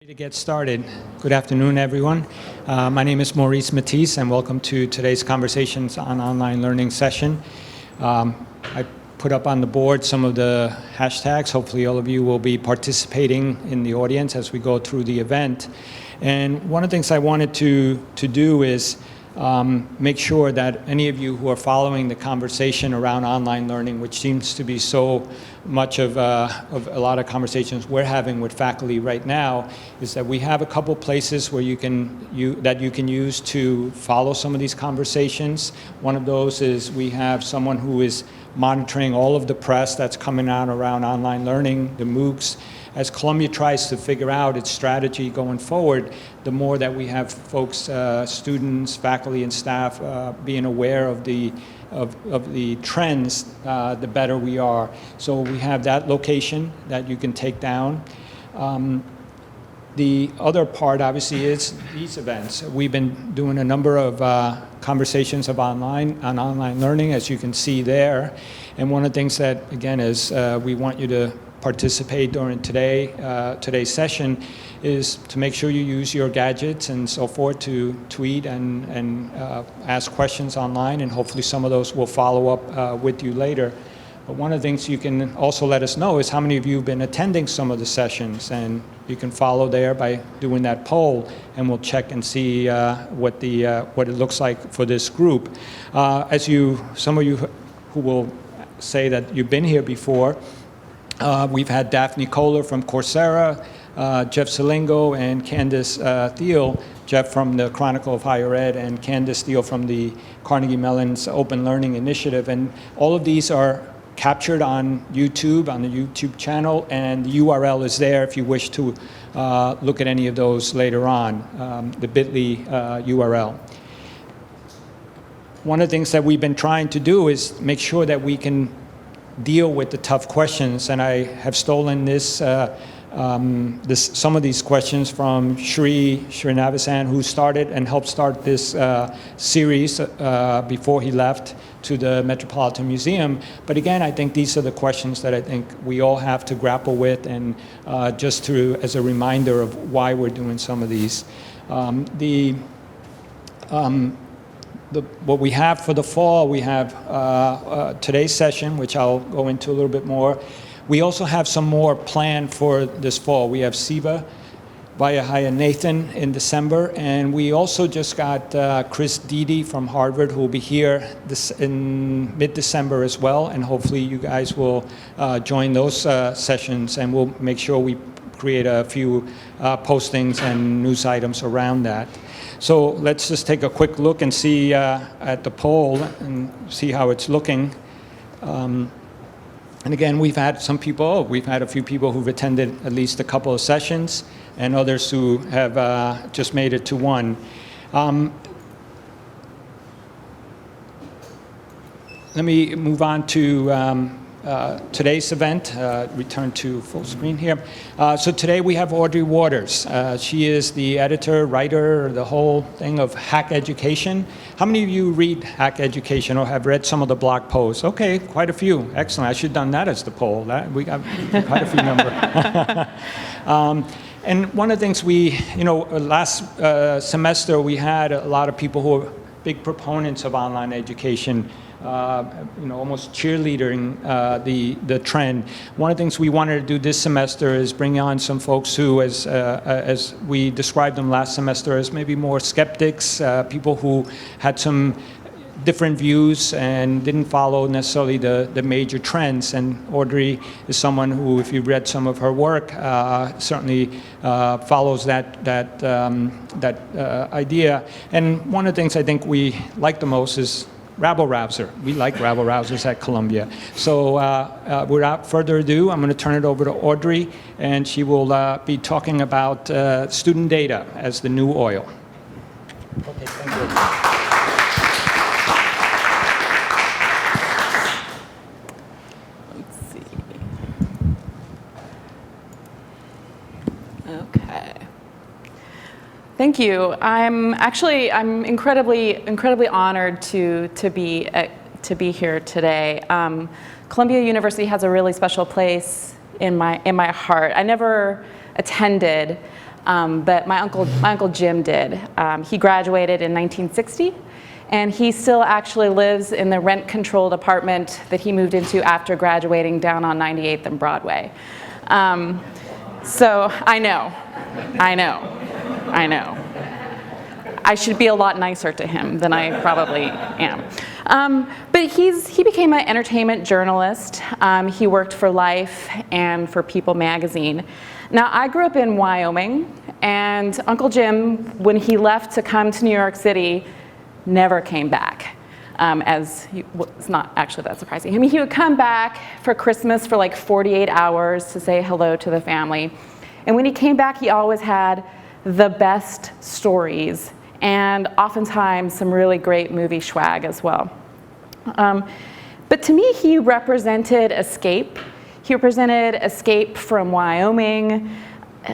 To get started, good afternoon, everyone. My name is Maurice Matiz, and welcome to today's Conversations on Online Learning session. I put up on the board some of the hashtags. Hopefully all of you will be participating in the audience as we go through the event. And one of the things I wanted to do is make sure that any of you who are following the conversation around online learning, which seems to be so much of a lot of conversations we're having with faculty right now, is that we have a couple places where you can use to follow some of these conversations. One of those is we have someone who is monitoring all of the press that's coming out around online learning, the MOOCs. As Columbia tries to figure out its strategy going forward, the more that we have folks, students, faculty, and staff being aware of the trends, the better we are. So we have that location that you can take down. The other part, obviously, is these events. We've been doing a number of conversations on online learning, as you can see there. And one of the things that, again, is we want you to participate during today's session is to make sure you use your gadgets and so forth to tweet and ask questions online, and hopefully some of those will follow up with you later. But one of the things you can also let us know is how many of you have been attending some of the sessions, and you can follow there by doing that poll, and we'll check and see what it looks like for this group. Some of you who will say that you've been here before, we've had Daphne Kohler from Coursera, Jeff Selingo, and Candace Thiel, Jeff from the Chronicle of Higher Ed, and Candace Thiel from the Carnegie Mellon's Open Learning Initiative. And all of these are captured on YouTube, on the YouTube channel, and the URL is there if you wish to look at any of those later on, the bit.ly URL. One of the things that we've been trying to do is make sure that we can deal with the tough questions, and I have stolen some of these questions from Srinivasan, who started and helped start this series before he left to the Metropolitan Museum. But again, I think these are the questions that I think we all have to grapple with, and just as a reminder of why we're doing some of these. What we have for the fall, we have today's session, which I'll go into a little bit more. We also have some more planned for this fall. We have Siva Vayahaya Nathan in December, and we also just got Chris Dede from Harvard, who will be here in mid-December as well, and hopefully you guys will join those sessions, and we'll make sure we create a few postings and news items around that. So let's just take a quick look and see at the poll and see how it's looking. And again, we've had a few people who've attended at least a couple of sessions, and others who have just made it to one. Let me move on to today's event, return to full screen here. So today we have Audrey Watters. She is the editor, writer, the whole thing of Hack Education. How many of you read Hack Education or have read some of the blog posts? Okay, quite a few. Excellent. I should have done that as the poll. We got quite a few number. And one of the things last semester we had a lot of people who are big proponents of online education, almost cheerleading the trend. One of the things we wanted to do this semester is bring on some folks who, as we described them last semester, as maybe more skeptics, people who had some different views and didn't follow necessarily the major trends. And Audrey is someone who, if you've read some of her work, certainly follows that idea. And one of the things I think we like the most is rabble-rouser. We like rabble-rousers at Columbia. So without further ado, I'm going to turn it over to Audrey, and she will be talking about student data as the new oil. Okay, thank you. Let's see. Okay. Thank you. I'm incredibly honored to be here today. Columbia University has a really special place in my heart. I never attended but my uncle Jim did. He graduated in 1960, and he still actually lives in the rent-controlled apartment that he moved into after graduating down on 98th and Broadway. So I know. I should be a lot nicer to him than I probably am. But he became an entertainment journalist. He worked for Life and for People magazine. Now, I grew up in Wyoming, and Uncle Jim, when he left to come to New York City, never came back. It's not actually that surprising. I mean, he would come back for Christmas for like 48 hours to say hello to the family. And when he came back, he always had the best stories, and oftentimes some really great movie swag as well. But to me, he represented escape. He represented escape from Wyoming,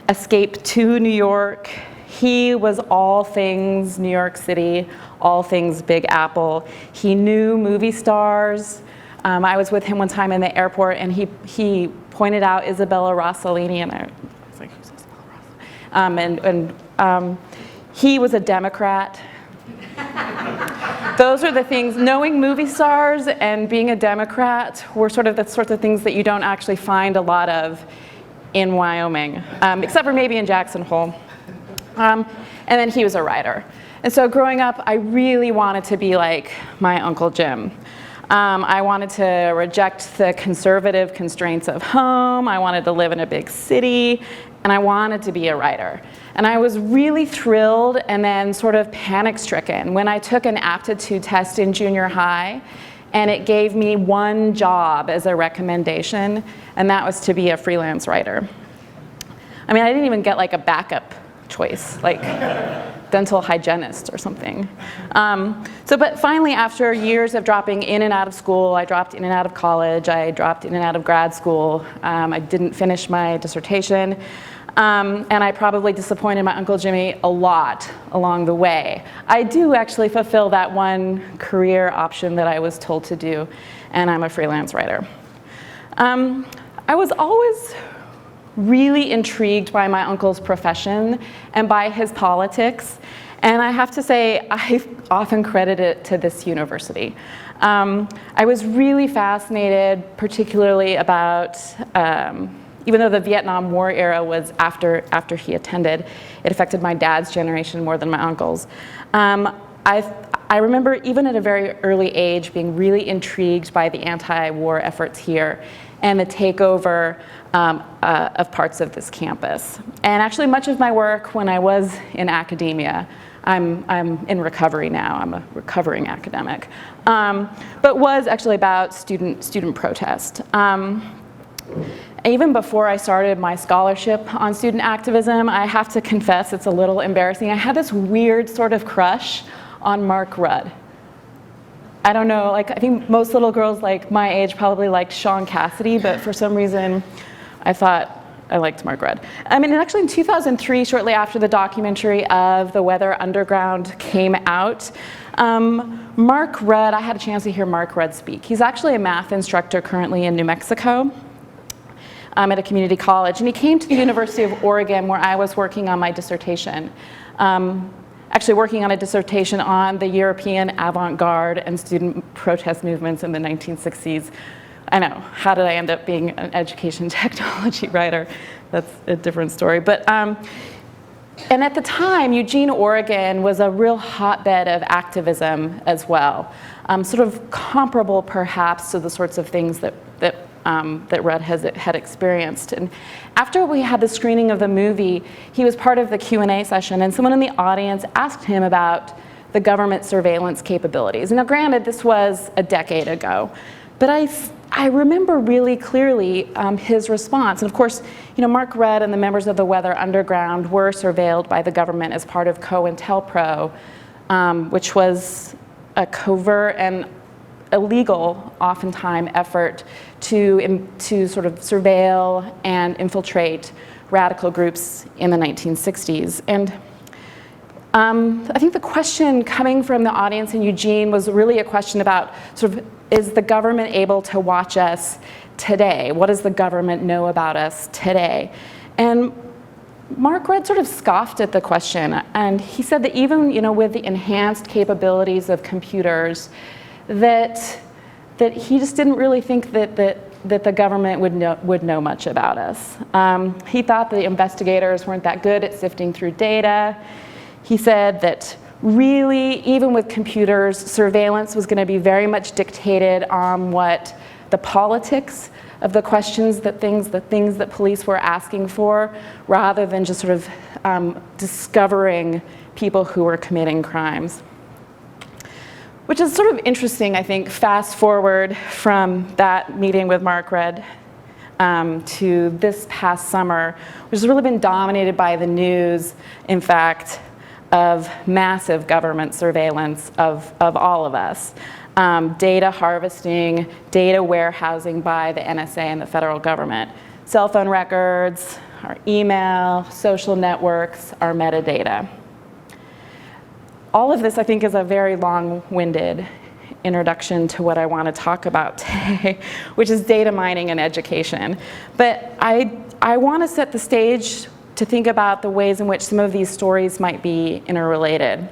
escape to New York. He was all things New York City, all things Big Apple. He knew movie stars. I was with him one time in the airport, and he pointed out Isabella Rossellini, and I was like, who's Isabella Rossellini? He was a Democrat. Those are the things, knowing movie stars and being a Democrat were sort of the sorts of things that you don't actually find a lot of in Wyoming, except for maybe in Jackson Hole. And then he was a writer. And so growing up, I really wanted to be like my Uncle Jim. I wanted to reject the conservative constraints of home. I wanted to live in a big city, and I wanted to be a writer. And I was really thrilled and then sort of panic-stricken when I took an aptitude test in junior high, and it gave me one job as a recommendation, and that was to be a freelance writer. I mean, I didn't even get like a backup choice, like dental hygienist or something. But finally, after years of dropping in and out of school, I dropped in and out of college, I dropped in and out of grad school, I didn't finish my dissertation, and I probably disappointed my Uncle Jimmy a lot along the way. I do actually fulfill that one career option that I was told to do, and I'm a freelance writer. I was always really intrigued by my uncle's profession and by his politics, and I have to say I often credit it to this university. I was really fascinated, particularly about, even though the Vietnam War era was after he attended, it affected my dad's generation more than my uncle's. I remember even at a very early age being really intrigued by the anti-war efforts here and the takeover of parts of this campus. And actually much of my work when I was in academia, I'm in recovery now, I'm a recovering academic, but was actually about student protest. Even before I started my scholarship on student activism, I have to confess it's a little embarrassing. I had this weird sort of crush on Mark Rudd. I don't know, like I think most little girls like my age probably liked Sean Cassidy, but for some reason I thought I liked Mark Rudd. I mean, actually in 2003, shortly after the documentary of the Weather Underground came out, Mark Rudd, I had a chance to hear Mark Rudd speak. He's actually a math instructor currently in New Mexico at a community college, and he came to the University of Oregon where I was working on my dissertation. Actually working on a dissertation on the European avant-garde and student protest movements in the 1960s. I know, how did I end up being an education technology writer? That's a different story. But, and at the time, Eugene, Oregon was a real hotbed of activism as well. Sort of comparable perhaps to the sorts of things that Rudd had experienced. And after we had the screening of the movie, he was part of the Q&A session, and someone in the audience asked him about the government surveillance capabilities. Now granted, this was a decade ago, but I remember really clearly his response. And of course, you know, Mark Rudd and the members of the Weather Underground were surveilled by the government as part of COINTELPRO, which was a covert and illegal, oftentimes, effort to sort of surveil and infiltrate radical groups in the 1960s. And I think the question coming from the audience in Eugene was really a question about sort of, is the government able to watch us today? What does the government know about us today? And Mark Rudd sort of scoffed at the question, and he said that even with the enhanced capabilities of computers, that he just didn't really think that the government would know much about us. He thought the investigators weren't that good at sifting through data. He said that really, even with computers, surveillance was going to be very much dictated on what the politics of the questions, the things that police were asking for, rather than just sort of discovering people who were committing crimes. Which is sort of interesting, I think, fast forward from that meeting with Mark Rudd to this past summer, which has really been dominated by the news, in fact, of massive government surveillance of all of us. Data harvesting, data warehousing by the NSA and the federal government. Cell phone records, our email, social networks, our metadata. All of this, I think, is a very long-winded introduction to what I want to talk about today, which is data mining and education. But I want to set the stage to think about the ways in which some of these stories might be interrelated.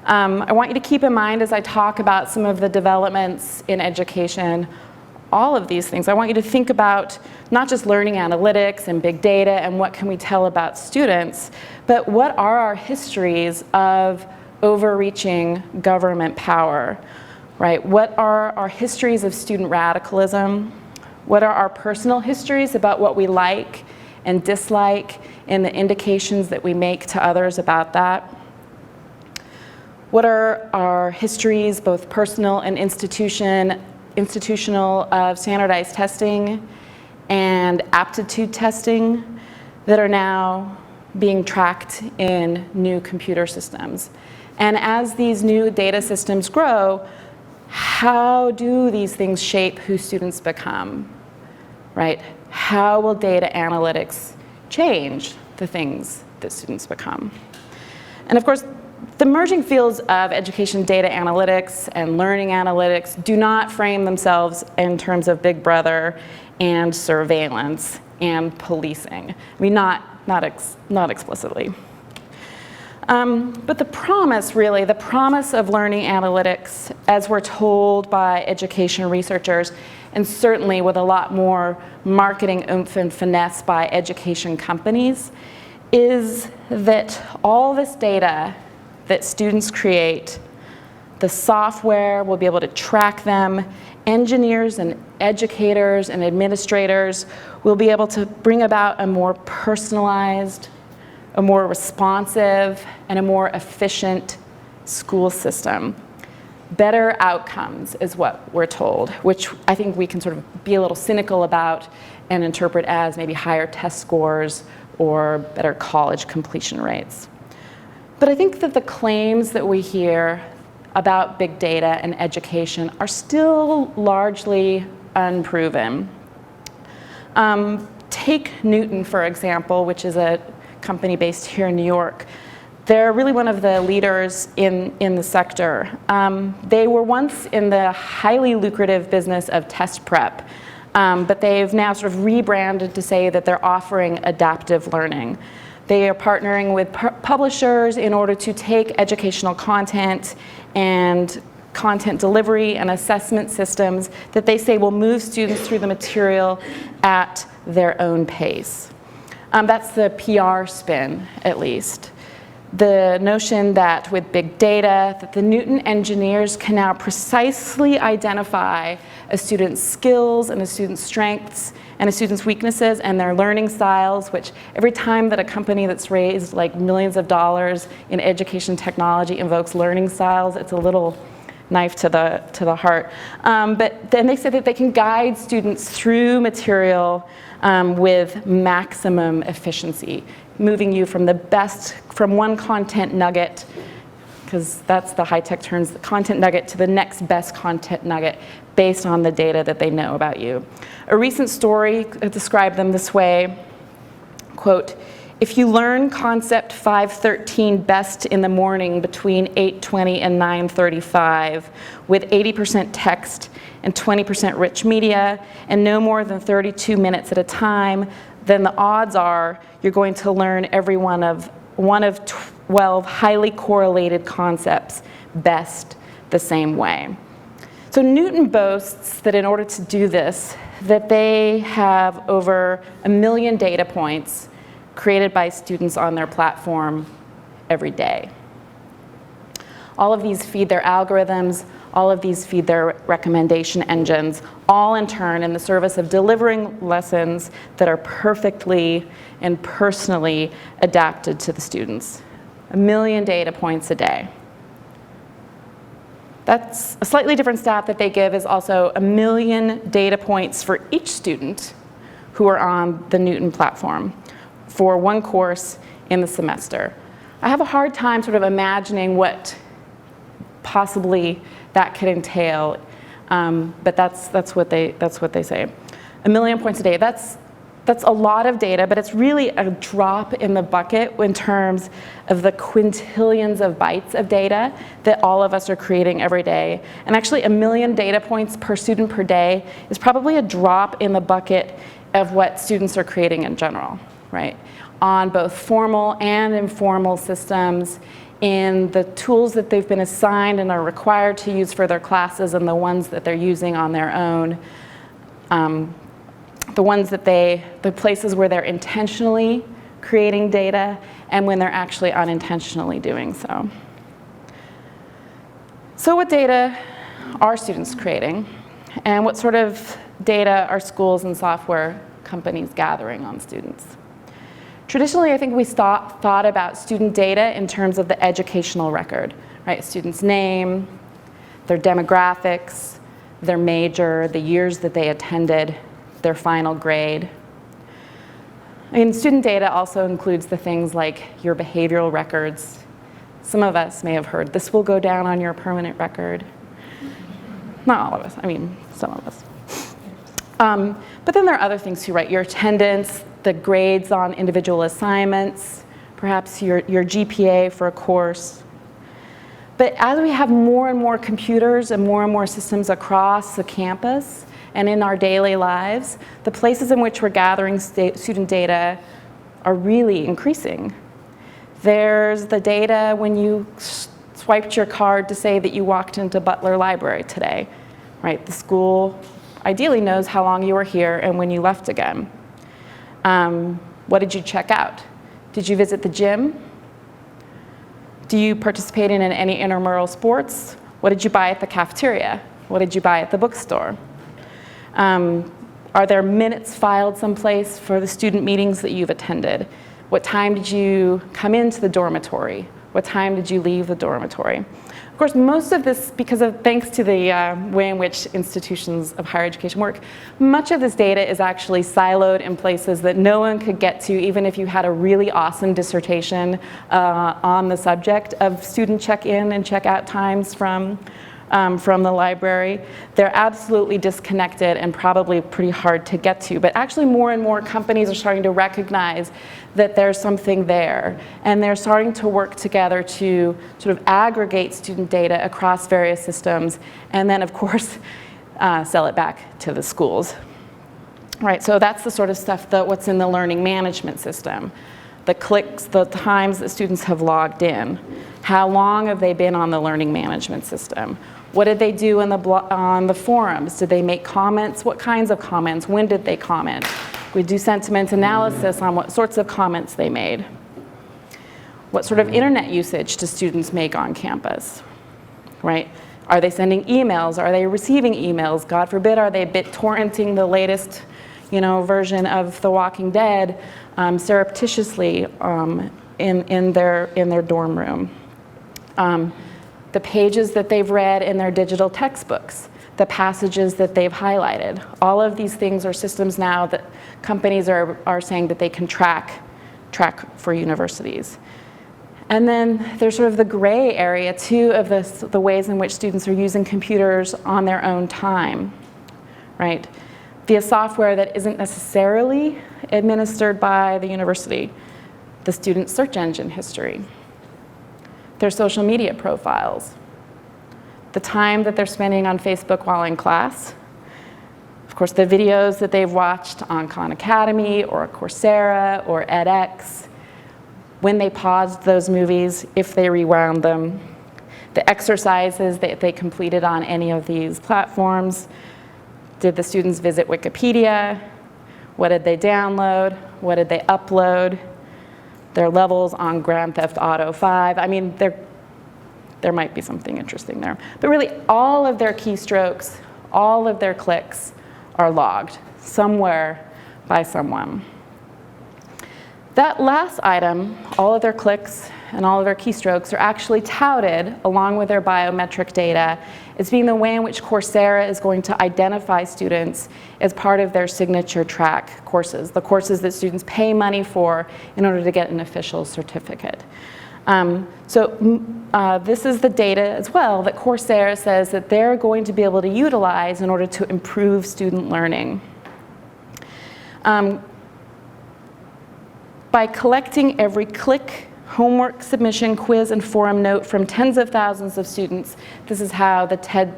I want you to keep in mind as I talk about some of the developments in education, all of these things. I want you to think about not just learning analytics and big data and what can we tell about students, but what are our histories of overreaching government power, right? What are our histories of student radicalism? What are our personal histories about what we like and dislike and the indications that we make to others about that? What are our histories, both personal and institutional, of standardized testing and aptitude testing that are now being tracked in new computer systems? And as these new data systems grow, how do these things shape who students become, right? How will data analytics change the things that students become? And of course, the emerging fields of education data analytics and learning analytics do not frame themselves in terms of Big Brother and surveillance and policing. I mean, not explicitly. But the promise, really, the promise of learning analytics, as we're told by education researchers, and certainly with a lot more marketing oomph and finesse by education companies, is that all this data that students create, the software will be able to track them, engineers and educators and administrators will be able to bring about a more personalized, a more responsive, and a more efficient school system. Better outcomes is what we're told, which I think we can sort of be a little cynical about and interpret as maybe higher test scores or better college completion rates. But I think that the claims that we hear about big data and education are still largely unproven. Take Newton, for example, which is a company based here in New York. They're really one of the leaders in the sector. They were once in the highly lucrative business of test prep, but they've now sort of rebranded to say that they're offering adaptive learning. They are partnering with publishers in order to take educational content and content delivery and assessment systems that they say will move students through the material at their own pace. That's the PR spin, at least. The notion that with big data, that the Newton engineers can now precisely identify a student's skills and a student's strengths and a student's weaknesses and their learning styles, which every time that a company that's raised like millions of dollars in education technology invokes learning styles, it's a little knife to the heart. But then they say that they can guide students through material with maximum efficiency, moving you from one content nugget, because that's the high-tech terms, the content nugget, to the next best content nugget based on the data that they know about you. A recent story described them this way, quote, "If you learn concept 513 best in the morning between 8:20 and 9:35 with 80% text and 20% rich media and no more than 32 minutes at a time, then the odds are you're going to learn every one of 12 highly correlated concepts best the same way. So Newton boasts that in order to do this, that they have over 1 million data points created by students on their platform every day. All of these feed their algorithms, all of these feed their recommendation engines, all in turn in the service of delivering lessons that are perfectly and personally adapted to the students. 1 million data points a day. That's a slightly different stat that they give is also 1 million data points for each student who are on the Newton platform for one course in the semester. I have a hard time sort of imagining what possibly that could entail, but that's what they say. 1 million points a day. That's a lot of data, but it's really a drop in the bucket in terms of the quintillions of bytes of data that all of us are creating every day. And actually 1 million data points per student per day is probably a drop in the bucket of what students are creating in general, right? On both formal and informal systems, in the tools that they've been assigned and are required to use for their classes and the ones that they're using on their own. The places where they're intentionally creating data and when they're actually unintentionally doing so. So what data are students creating? And what sort of data are schools and software companies gathering on students? Traditionally, I think we thought about student data in terms of the educational record, right? Student's name, their demographics, their major, the years that they attended, their final grade. Student data also includes the things like your behavioral records. Some of us may have heard, this will go down on your permanent record. Not all of us, some of us. But then there are other things too, right? Your attendance, the grades on individual assignments, perhaps your GPA for a course. But as we have more and more computers and more systems across the campus and in our daily lives, the places in which we're gathering student data are really increasing. There's the data when you swiped your card to say that you walked into Butler Library today, right? The school ideally knows how long you were here and when you left again. What did you check out? Did you visit the gym? Do you participate in any intramural sports? What did you buy at the cafeteria? What did you buy at the bookstore? Are there minutes filed someplace for the student meetings that you've attended? What time did you come into the dormitory? What time did you leave the dormitory? Of course, most of this, thanks to the way in which institutions of higher education work, much of this data is actually siloed in places that no one could get to, even if you had a really awesome dissertation on the subject of student check-in and check-out times from the library. They're absolutely disconnected and probably pretty hard to get to. But actually more and more companies are starting to recognize that there's something there. And they're starting to work together to sort of aggregate student data across various systems and then, of course, sell it back to the schools. Right, so that's the sort of stuff what's in the learning management system. The clicks, the times that students have logged in. How long have they been on the learning management system? What did they do on the forums? Did they make comments? What kinds of comments? When did they comment? We do sentiment analysis on what sorts of comments they made. What sort of internet usage do students make on campus, right? Are they sending emails? Are they receiving emails? God forbid, are they BitTorrenting the latest version of The Walking Dead surreptitiously in their dorm room? The pages that they've read in their digital textbooks, the passages that they've highlighted. All of these things are systems now that companies are saying that they can track for universities. And then there's sort of the gray area too of the ways in which students are using computers on their own time, right? Via software that isn't necessarily administered by the university. The student search engine history, their social media profiles, the time that they're spending on Facebook while in class, of course, the videos that they've watched on Khan Academy or Coursera or edX, when they paused those movies, if they rewound them, the exercises that they completed on any of these platforms. Did the students visit Wikipedia? What did they download? What did they upload? Their levels on Grand Theft Auto 5. I mean, there might be something interesting there. But really, all of their keystrokes, all of their clicks are logged somewhere by someone. That last item, all of their clicks and all of their keystrokes, are actually touted, along with their biometric data, as being the way in which Coursera is going to identify students as part of their signature track courses, the courses that students pay money for in order to get an official certificate. This is the data as well that Coursera says that they're going to be able to utilize in order to improve student learning. By collecting every click, homework, submission, quiz, and forum note from tens of thousands of students, this is how the TED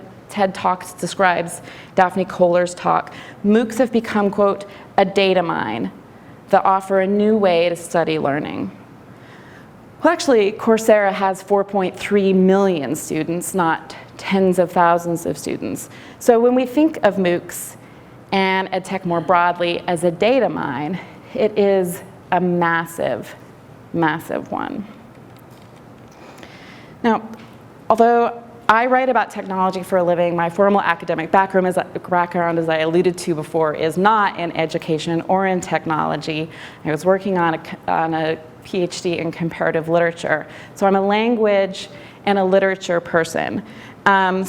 Talks describes Daphne Kohler's talk, MOOCs have become, quote, a data mine that offer a new way to study learning. Well, actually, Coursera has 4.3 million students, not tens of thousands of students. So when we think of MOOCs and EdTech more broadly as a data mine, it is a massive, massive one. Now, although I write about technology for a living, my formal academic background, as I alluded to before, is not in education or in technology. I was working on a PhD in comparative literature. So I'm a language and a literature person. And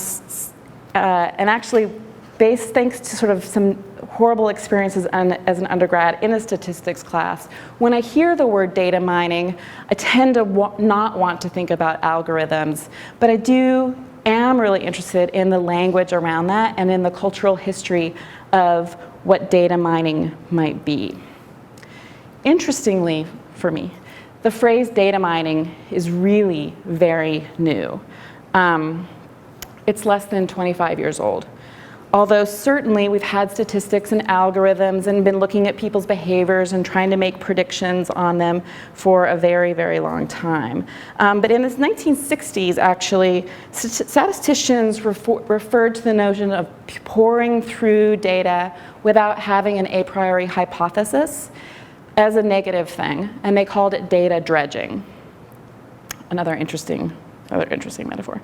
actually, thanks to sort of some horrible experiences as an undergrad in a statistics class, when I hear the word data mining, I tend to not want to think about algorithms, but I am really interested in the language around that and in the cultural history of what data mining might be. Interestingly, for me, the phrase data mining is really very new. It's less than 25 years old. Although certainly we've had statistics and algorithms and been looking at people's behaviors and trying to make predictions on them for a very, very long time. But in the 1960s, actually, statisticians referred to the notion of pouring through data without having an a priori hypothesis as a negative thing, and they called it data dredging. Another interesting metaphor.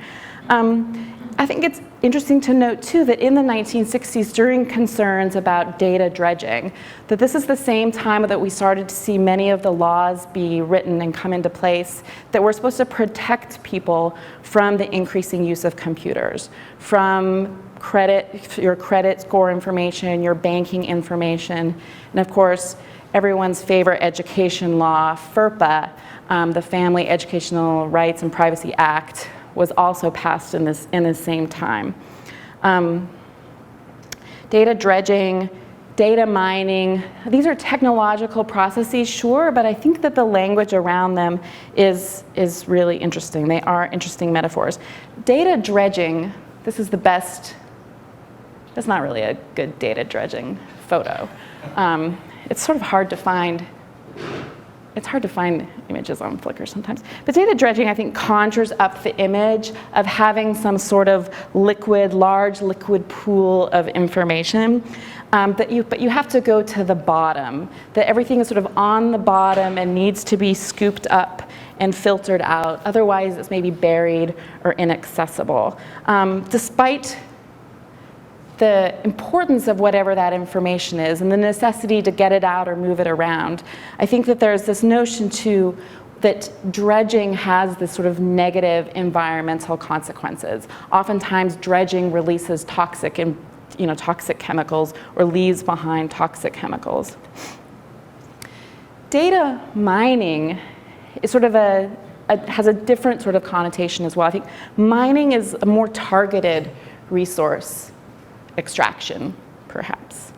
I think it's interesting to note, too, that in the 1960s, during concerns about data dredging, that this is the same time that we started to see many of the laws be written and come into place that were supposed to protect people from the increasing use of computers, from your credit score information, your banking information, and of course, everyone's favorite education law, FERPA, the Family Educational Rights and Privacy Act, was also passed in the same time. Data dredging, data mining, these are technological processes, sure, but I think that the language around them is really interesting. They are interesting metaphors. Data dredging, this is the best, that's not really a good data dredging photo. It's sort of hard to find. It's hard to find images on Flickr sometimes. But data dredging, I think, conjures up the image of having some sort of large liquid pool of information. But you have to go to the bottom, that everything is sort of on the bottom and needs to be scooped up and filtered out. Otherwise, it's maybe buried or inaccessible. Despite the importance of whatever that information is and the necessity to get it out or move it around, I think that there's this notion too that dredging has this sort of negative environmental consequences. Oftentimes dredging releases toxic chemicals or leaves behind toxic chemicals. Data mining is sort of has a different sort of connotation as well. I think mining is a more targeted resource extraction, perhaps.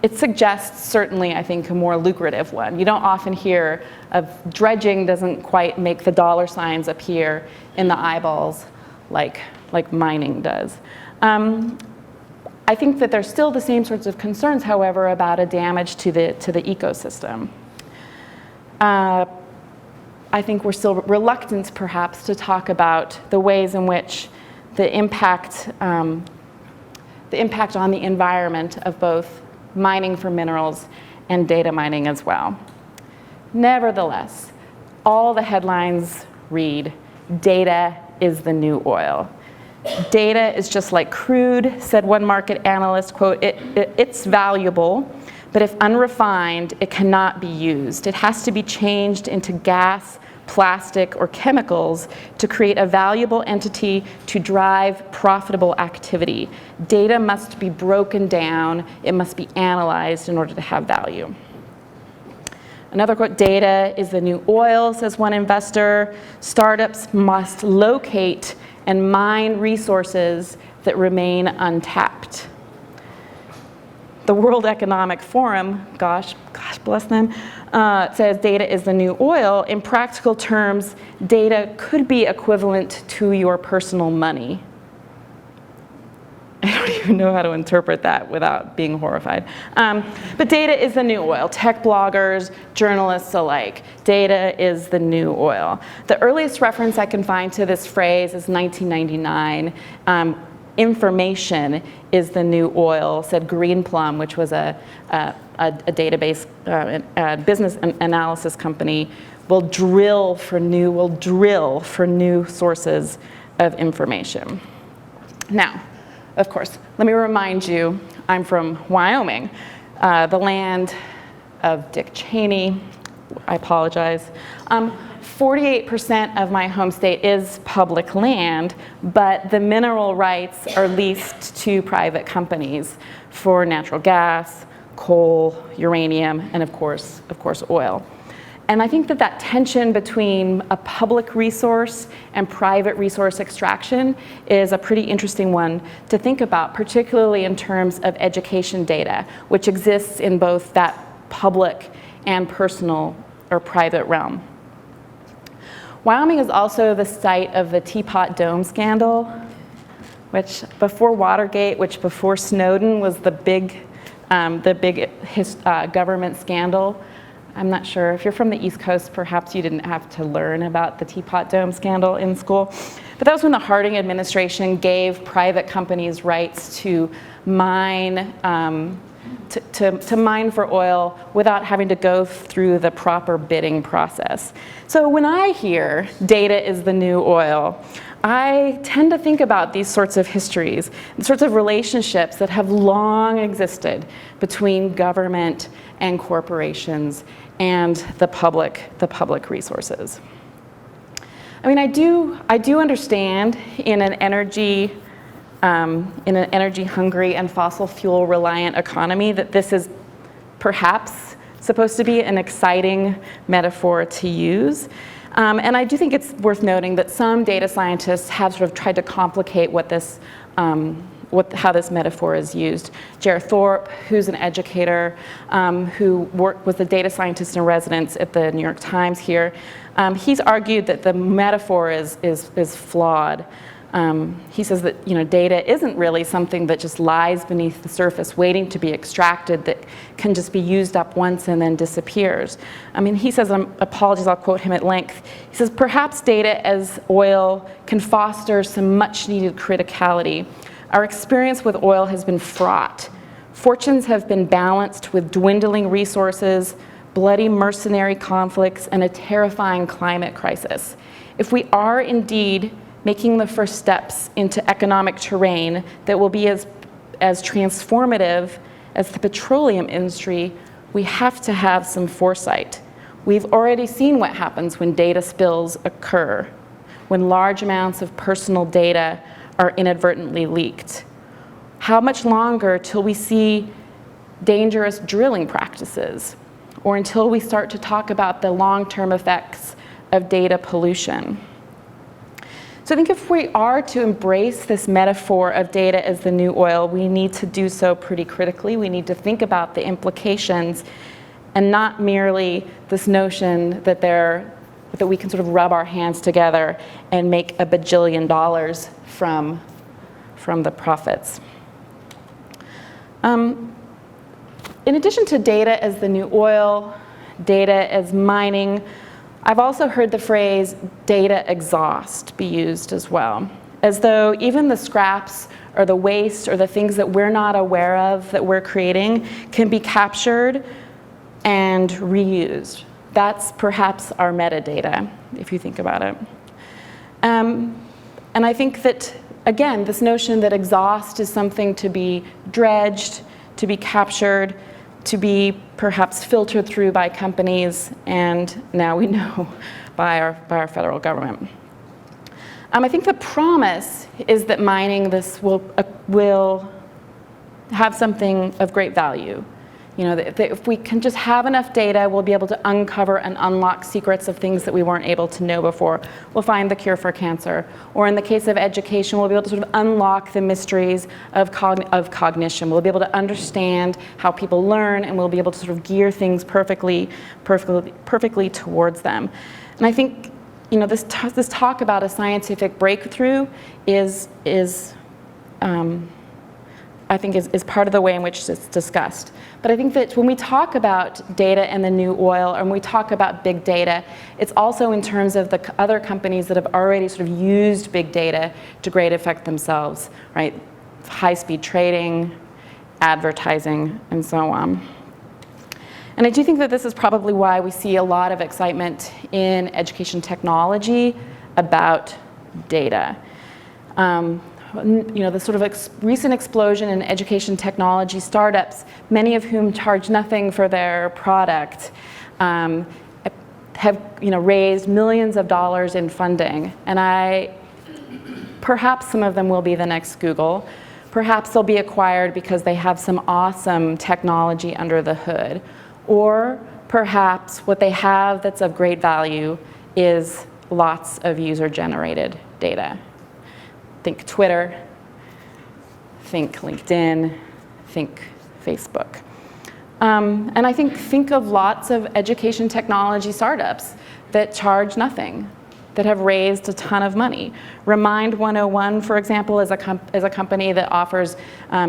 It suggests, certainly, I think, a more lucrative one. You don't often hear of dredging doesn't quite make the dollar signs appear in the eyeballs like mining does. I think that there's still the same sorts of concerns, however, about a damage to the ecosystem. I think we're still reluctant, perhaps, to talk about the ways in which the impact on the environment of both mining for minerals and data mining as well. Nevertheless, all the headlines read, "Data is the new oil." Data is just like crude, said one market analyst, quote, it's valuable, but if unrefined, it cannot be used. It has to be changed into gas, plastic, or chemicals to create a valuable entity to drive profitable activity. Data must be broken down. It must be analyzed in order to have value. Another quote, "Data is the new oil," says one investor. Startups must locate and mine resources that remain untapped. The World Economic Forum, gosh bless them, says data is the new oil. In practical terms, data could be equivalent to your personal money. I don't even know how to interpret that without being horrified. But data is the new oil. Tech bloggers, journalists alike. Data is the new oil. The earliest reference I can find to this phrase is 1999. Information is the new oil, said Greenplum, which was a database business analysis company. Will drill for new sources of information. Now, of course, let me remind you, I'm from Wyoming, the land of Dick Cheney. I apologize. 48% of my home state is public land, but the mineral rights are leased to private companies for natural gas, coal, uranium, and of course oil. And I think that tension between a public resource and private resource extraction is a pretty interesting one to think about, particularly in terms of education data, which exists in both that public and personal or private realm. Wyoming is also the site of the Teapot Dome scandal, which before Watergate, which before Snowden was the big government scandal. I'm not sure, if you're from the East Coast, perhaps you didn't have to learn about the Teapot Dome scandal in school. But that was when the Harding administration gave private companies rights to mine, to mine for oil without having to go through the proper bidding process. So when I hear data is the new oil, I tend to think about these sorts of histories, the sorts of relationships that have long existed between government and corporations and the public resources. I mean, I do understand in an energy hungry and fossil fuel reliant economy that this is perhaps supposed to be an exciting metaphor to use. And I do think it's worth noting that some data scientists have sort of tried to complicate what this, how this metaphor is used. Jer Thorpe, who's an educator, who was the data scientist in residence at the New York Times here, he's argued that the metaphor is flawed. He says that data isn't really something that just lies beneath the surface waiting to be extracted, that can just be used up once and then disappears. I mean, he says, apologies, I'll quote him at length. He says, perhaps data as oil can foster some much needed criticality. Our experience with oil has been fraught. Fortunes have been balanced with dwindling resources, bloody mercenary conflicts, and a terrifying climate crisis. If we are indeed making the first steps into economic terrain that will be as transformative as the petroleum industry, we have to have some foresight. We've already seen what happens when data spills occur, when large amounts of personal data are inadvertently leaked. How much longer till we see dangerous drilling practices, or until we start to talk about the long-term effects of data pollution? So I think if we are to embrace this metaphor of data as the new oil, we need to do so pretty critically. We need to think about the implications and not merely this notion that we can sort of rub our hands together and make $1 bajillion from the profits. In addition to data as the new oil, data as mining, I've also heard the phrase data exhaust be used as well, as though even the scraps or the waste or the things that we're not aware of that we're creating can be captured and reused. That's perhaps our metadata, if you think about it. And I think that, again, this notion that exhaust is something to be dredged, to be captured, to be perhaps filtered through by companies, and now we know by our federal government. I think the promise is that mining this will have something of great value. You know, that if we can just have enough data, we'll be able to uncover and unlock secrets of things that we weren't able to know before. We'll find the cure for cancer. Or in the case of education, we'll be able to sort of unlock the mysteries of cognition. We'll be able to understand how people learn, and we'll be able to sort of gear things perfectly towards them. And I think, you know, this talk about a scientific breakthrough is part of the way in which it's discussed. But I think that when we talk about data and the new oil, and we talk about big data, it's also in terms of the other companies that have already sort of used big data to great effect themselves, right? High-speed trading, advertising, and so on. And I do think that this is probably why we see a lot of excitement in education technology about data. You know, the sort of recent explosion in education technology startups, many of whom charge nothing for their product, have, you know, raised millions of dollars in funding. And perhaps some of them will be the next Google. Perhaps they'll be acquired because they have some awesome technology under the hood. Or perhaps what they have that's of great value is lots of user-generated data. Think Twitter, think LinkedIn, think Facebook. And I think of lots of education technology startups that charge nothing, that have raised a ton of money. Remind 101, for example, is a company that offers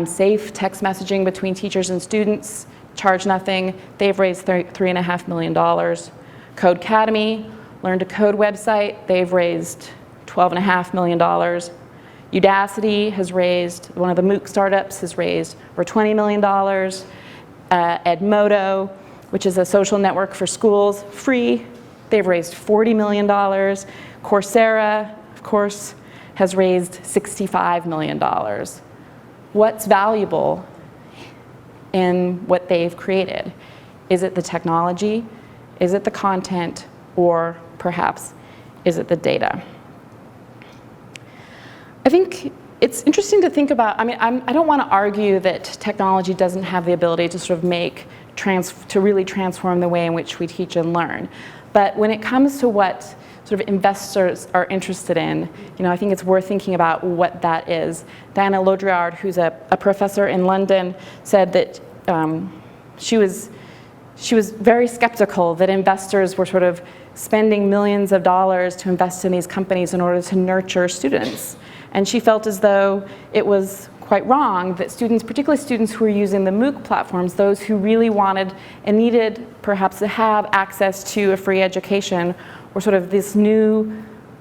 safe text messaging between teachers and students, charge nothing. They've raised $3.5 million. Codecademy, Learn to Code website, they've raised $12.5 million. Udacity has raised, one of the MOOC startups has raised over $20 million. Edmodo, which is a social network for schools, free, they've raised $40 million. Coursera, of course, has raised $65 million. What's valuable in what they've created? Is it the technology? Is it the content? Or perhaps, is it the data? I think it's interesting to think about, I mean, I don't want to argue that technology doesn't have the ability to sort of to really transform the way in which we teach and learn. But when it comes to what sort of investors are interested in, you know, I think it's worth thinking about what that is. Diana Lodriard, who's a professor in London, said that she was very skeptical that investors were sort of spending millions of dollars to invest in these companies in order to nurture students. And she felt as though it was quite wrong that students, particularly students who were using the MOOC platforms, those who really wanted and needed perhaps to have access to a free education, were sort of this new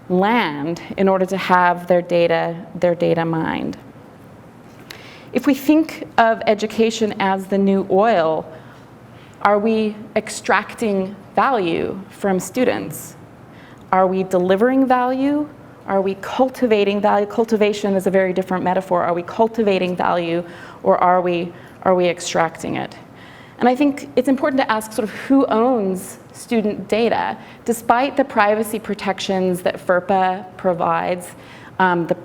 land in order to have their data mined. If we think of education as the new oil, are we extracting value from students? Are we delivering value? Are we cultivating value? Cultivation is a very different metaphor. Are we cultivating value, or are we extracting it? And I think it's important to ask sort of who owns student data. Despite the privacy protections that FERPA provides, the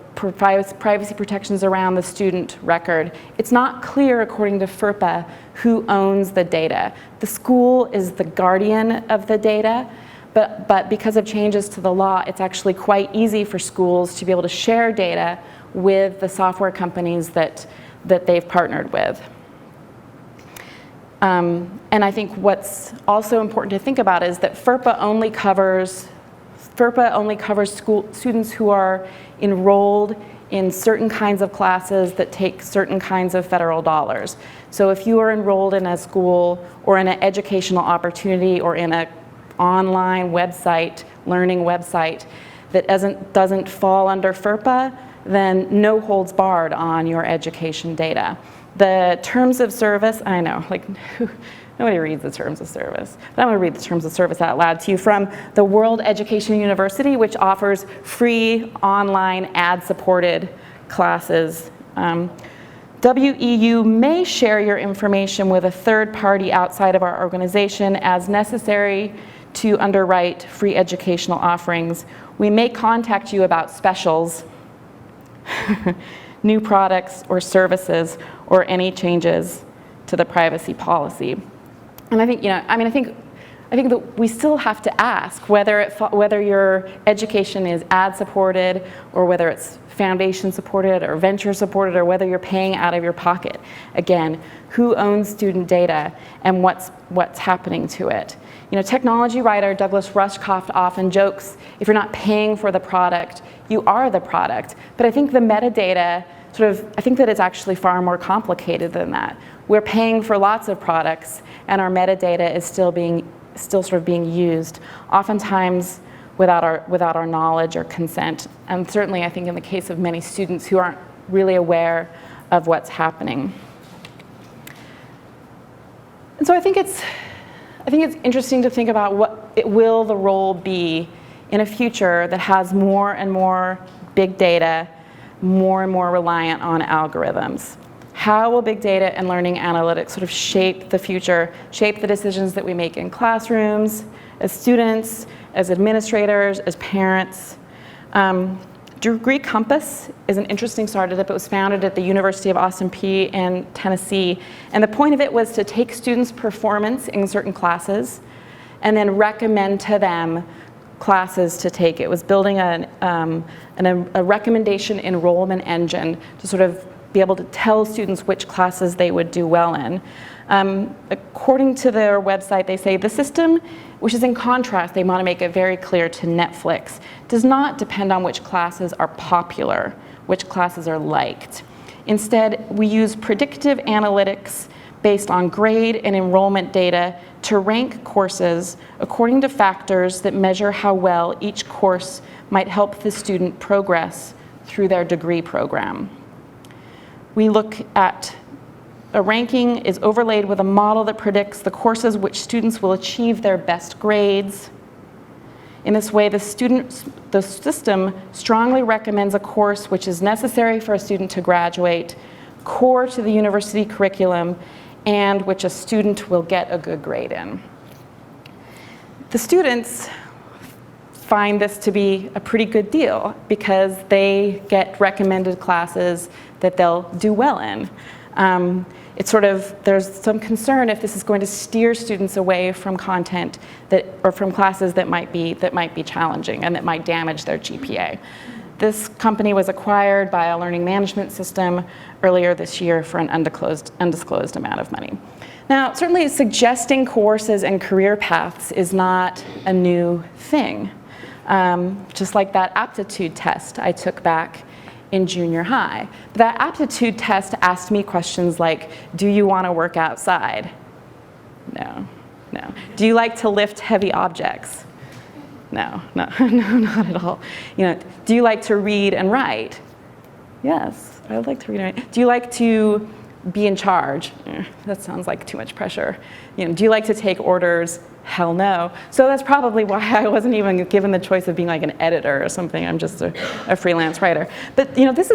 privacy protections around the student record, it's not clear, according to FERPA, who owns the data. The school is the guardian of the data, but because of changes to the law, it's actually quite easy for schools to be able to share data with the software companies that they've partnered with. And I think what's also important to think about is that FERPA only covers students who are enrolled in certain kinds of classes that take certain kinds of federal dollars. So if you are enrolled in a school or in an educational opportunity or in an online website, learning website that doesn't fall under FERPA, then no holds barred on your education data. The terms of service, I know, like nobody reads the terms of service, but I'm going to read the terms of service out loud to you from the World Education University, which offers free online ad-supported classes. WEU may share your information with a third party outside of our organization as necessary to underwrite free educational offerings. We may contact you about specials, new products or services, or any changes to the privacy policy. And I think, I think that we still have to ask whether your education is ad-supported or whether it's foundation-supported or venture-supported or whether you're paying out of your pocket. Again, who owns student data and what's happening to it? Technology writer Douglas Rushkoff often jokes, if you're not paying for the product, you are the product. But I think the metadata I think that it's actually far more complicated than that. We're paying for lots of products, and our metadata is still sort of being used, oftentimes without our knowledge or consent. And certainly, I think in the case of many students who aren't really aware of what's happening. And so I think it's interesting to think about what will the role be in a future that has more and more big data, more and more reliant on algorithms. How will big data and learning analytics sort of shape the future, shape the decisions that we make in classrooms, as students, as administrators, as parents? Degree Compass is an interesting startup. It was founded at the University of Austin Peay in Tennessee. And the point of it was to take students' performance in certain classes and then recommend to them classes to take. It was building a recommendation enrollment engine to sort of be able to tell students which classes they would do well in. According to their website, they say the system, which is in contrast, they want to make it very clear to Netflix, does not depend on which classes are popular, which classes are liked. Instead, we use predictive analytics based on grade and enrollment data to rank courses according to factors that measure how well each course might help the student progress through their degree program. We look at a ranking is overlaid with a model that predicts the courses which students will achieve their best grades. In this way, the system strongly recommends a course which is necessary for a student to graduate, core to the university curriculum, and which a student will get a good grade in. The students find this to be a pretty good deal because they get recommended classes that they'll do well in. There's some concern if this is going to steer students away from content or from classes that might be challenging and that might damage their GPA. This company was acquired by a learning management system earlier this year for an undisclosed amount of money. Now, certainly suggesting courses and career paths is not a new thing. Just like that aptitude test I took back in junior high. That aptitude test asked me questions like, do you want to work outside? No. Do you like to lift heavy objects? No, not at all. Do you like to read and write? Yes, I would like to read and write. Do you like to be in charge? That sounds like too much pressure. Do you like to take orders? Hell no. So that's probably why I wasn't even given the choice of being like an editor or something. I'm just a freelance writer. But this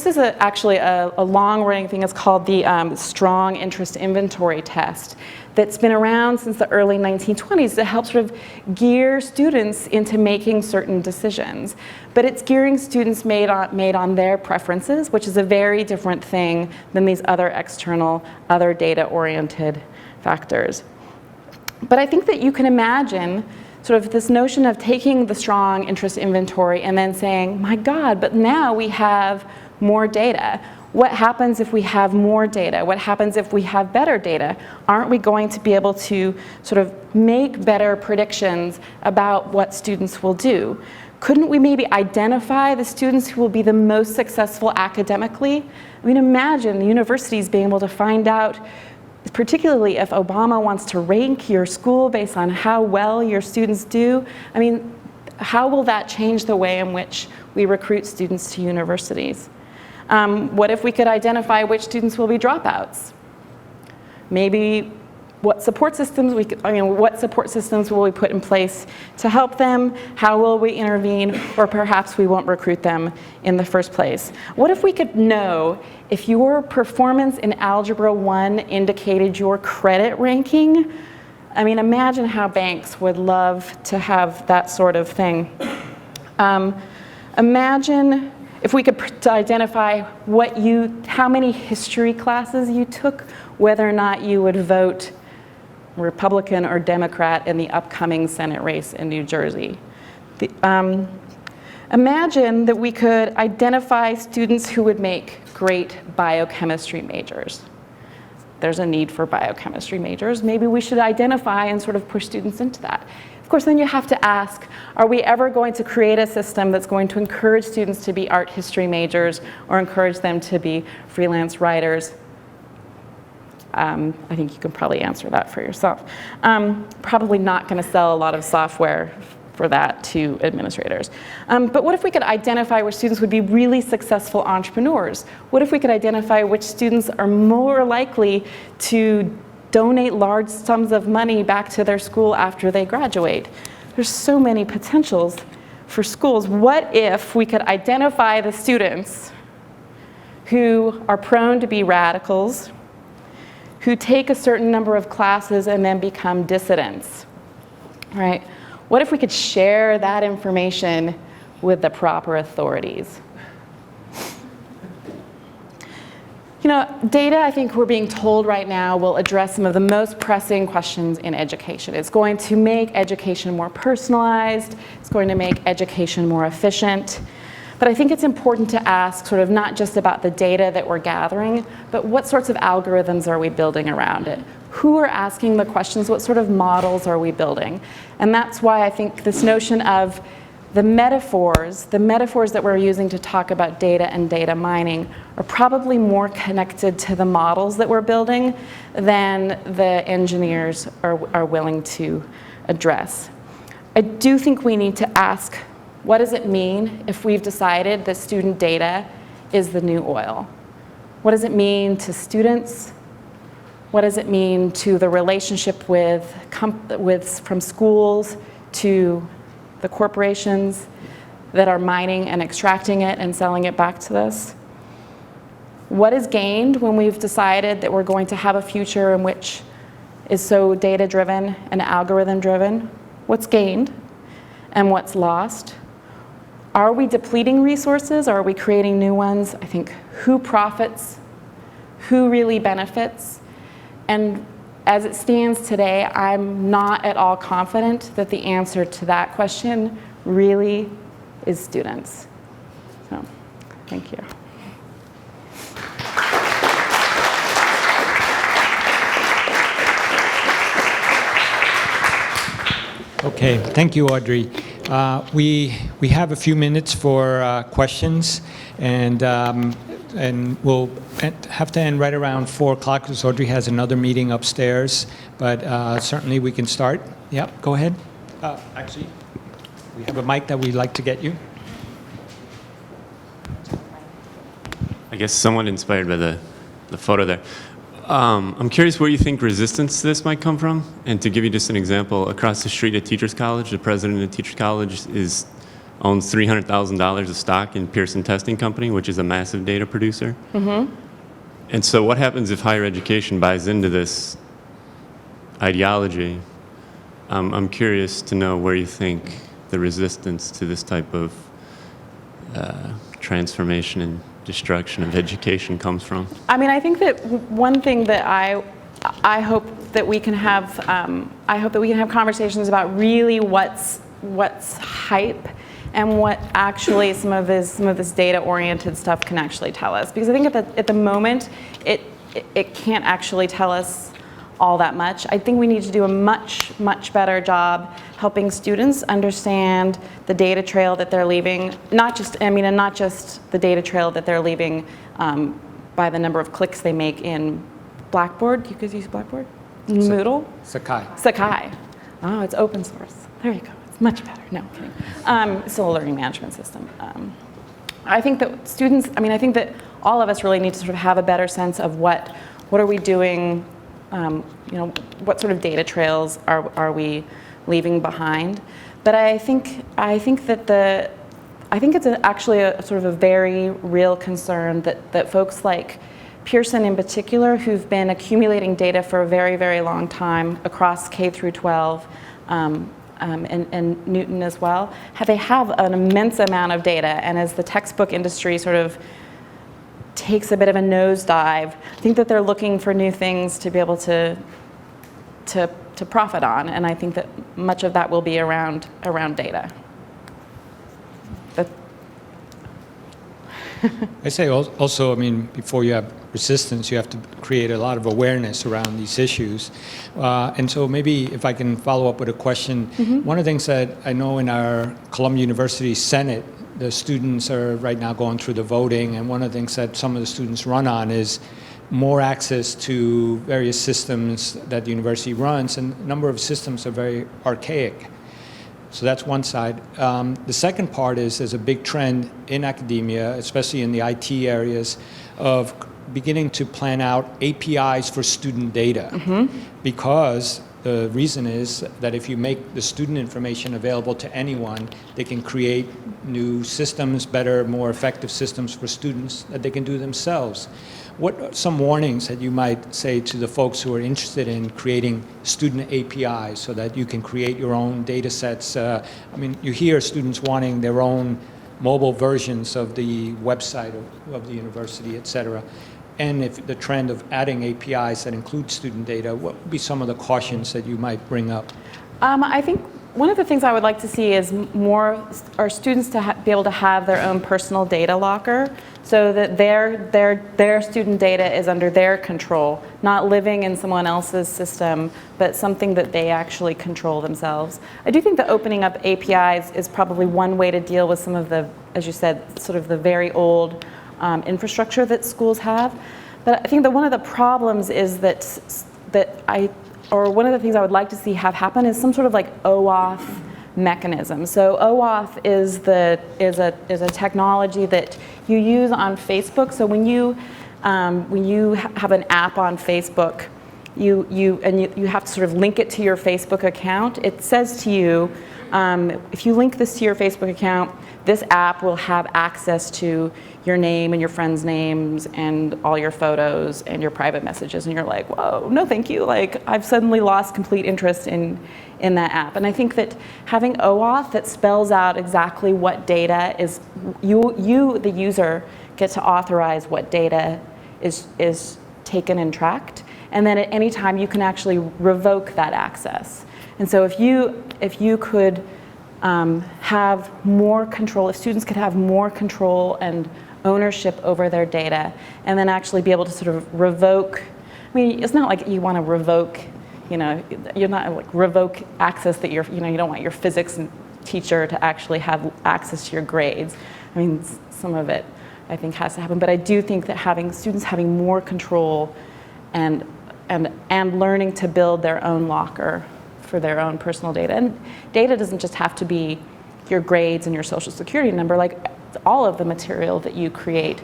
is actually a long-running thing. It's called the Strong Interest Inventory Test that's been around since the early 1920s to help sort of gear students into making certain decisions. But it's gearing students made on their preferences, which is a very different thing than these other external, other data-oriented factors. But I think that you can imagine sort of this notion of taking the strong interest inventory and then saying, my God, but now we have more data. What happens if we have more data? What happens if we have better data? Aren't we going to be able to sort of make better predictions about what students will do? Couldn't we maybe identify the students who will be the most successful academically? I mean, imagine universities being able to find out, particularly if Obama wants to rank your school based on how well your students do. I mean, how will that change the way in which we recruit students to universities? What if we could identify which students will be dropouts? Maybe what support systems will we put in place to help them? How will we intervene? Or perhaps we won't recruit them in the first place. What if we could know if your performance in Algebra 1 indicated your credit ranking? I mean, imagine how banks would love to have that sort of thing. Imagine if we could identify how many history classes you took, whether or not you would vote Republican or Democrat in the upcoming Senate race in New Jersey. Imagine that we could identify students who would make great biochemistry majors. There's a need for biochemistry majors. Maybe we should identify and sort of push students into that. Of course, then you have to ask, are we ever going to create a system that's going to encourage students to be art history majors or encourage them to be freelance writers? I think you can probably answer that for yourself. Probably not going to sell a lot of software for that to administrators. But what if we could identify which students would be really successful entrepreneurs? What if we could identify which students are more likely to donate large sums of money back to their school after they graduate? There's so many potentials for schools. What if we could identify the students who are prone to be radicals, who take a certain number of classes and then become dissidents, right? What if we could share that information with the proper authorities? You know, data, I think we're being told right now, will address some of the most pressing questions in education. It's going to make education more personalized. It's going to make education more efficient. But I think it's important to ask sort of not just about the data that we're gathering, but what sorts of algorithms are we building around it? Who are asking the questions? What sort of models are we building? And that's why I think this notion of the metaphors that we're using to talk about data and data mining are probably more connected to the models that we're building than the engineers are willing to address. I do think we need to ask, what does it mean if we've decided that student data is the new oil? What does it mean to students? What does it mean to the relationship from schools to the corporations that are mining and extracting it and selling it back to us? What is gained when we've decided that we're going to have a future in which is so data-driven and algorithm-driven? What's gained and what's lost? Are we depleting resources? Or are we creating new ones? I think who profits? Who really benefits? And as it stands today, I'm not at all confident that the answer to that question really is students. So, thank you. Okay, thank you, Audrey. We have a few minutes for questions, and we'll have to end right around 4 o'clock because Audrey has another meeting upstairs, but certainly we can start. Yep, go ahead. Actually, we have a mic that we'd like to get you. I guess somewhat inspired by the photo there. I'm curious where you think resistance to this might come from. And to give you just an example, across the street at Teachers College, the president of Teachers College owns $300,000 of stock in Pearson Testing Company, which is a massive data producer. Mm-hmm. And so what happens if higher education buys into this ideology? I'm curious to know where you think the resistance to this type of transformation and destruction of education comes from. I mean, I think that one thing that I hope that we can have conversations about really what's hype and what actually some of this data-oriented stuff can actually tell us. Because I think at the moment, it can't actually tell us all that much. I think we need to do a much, much better job helping students understand the data trail that they're leaving, not just the data trail that they're leaving by the number of clicks they make in Blackboard. You guys use Blackboard? Moodle? Sakai. Sakai. Oh, it's open source. There you go. It's much better. No, I'm kidding. Still a learning management system. I think that students, I think that all of us really need to sort of have a better sense of what are we doing, what sort of data trails are we leaving behind. But I think it's actually a sort of a very real concern that folks like Pearson in particular, who've been accumulating data for a very, very long time across K through 12, and Newton as well, they have an immense amount of data. And as the textbook industry sort of takes a bit of a nosedive, I think that they're looking for new things to be able to profit on. And I think that much of that will be around data. I say also, before you have resistance, you have to create a lot of awareness around these issues. And so maybe if I can follow up with a question, one of the things that I know in our Columbia University Senate, the students are right now going through the voting, and one of the things that some of the students run on is more access to various systems that the university runs, and a number of systems are very archaic. So that's one side. The second part is there's a big trend in academia, especially in the IT areas, of beginning to plan out APIs for student data. Because the reason is that if you make the student information available to anyone, they can create new systems, better, more effective systems for students that they can do themselves. What are some warnings that you might say to the folks who are interested in creating student APIs so that you can create your own data sets? You hear students wanting their own mobile versions of the website of the university, et cetera. And if the trend of adding APIs that include student data, what would be some of the cautions that you might bring up? I think one of the things I would like to see is our students to be able to have their own personal data locker, so that their student data is under their control, not living in someone else's system, but something that they actually control themselves. I do think that opening up APIs is probably one way to deal with some of the, as you said, sort of the very old infrastructure that schools have. But I think that one of the problems is one of the things I would like to see have happen is some sort of like OAuth mechanism. So OAuth is a technology that you use on Facebook. So when you have an app on Facebook, you have to sort of link it to your Facebook account. It says to you, if you link this to your Facebook account, this app will have access to your name and your friends' names and all your photos and your private messages. And you're like, whoa, no thank you. Like, I've suddenly lost complete interest in that app. And I think that having OAuth that spells out exactly what data is, you the user, get to authorize what data is taken and tracked. And then at any time you can actually revoke that access. And so if you could have more control, if students could have more control and ownership over their data, and then actually be able to sort of revoke, it's not like you want to revoke, you're not like revoke access that you don't want your physics teacher to actually have access to your grades. Some of it I think has to happen, but I do think that having students having more control and learning to build their own locker for their own personal data. And data doesn't just have to be your grades and your social security number, like all of the material that you create,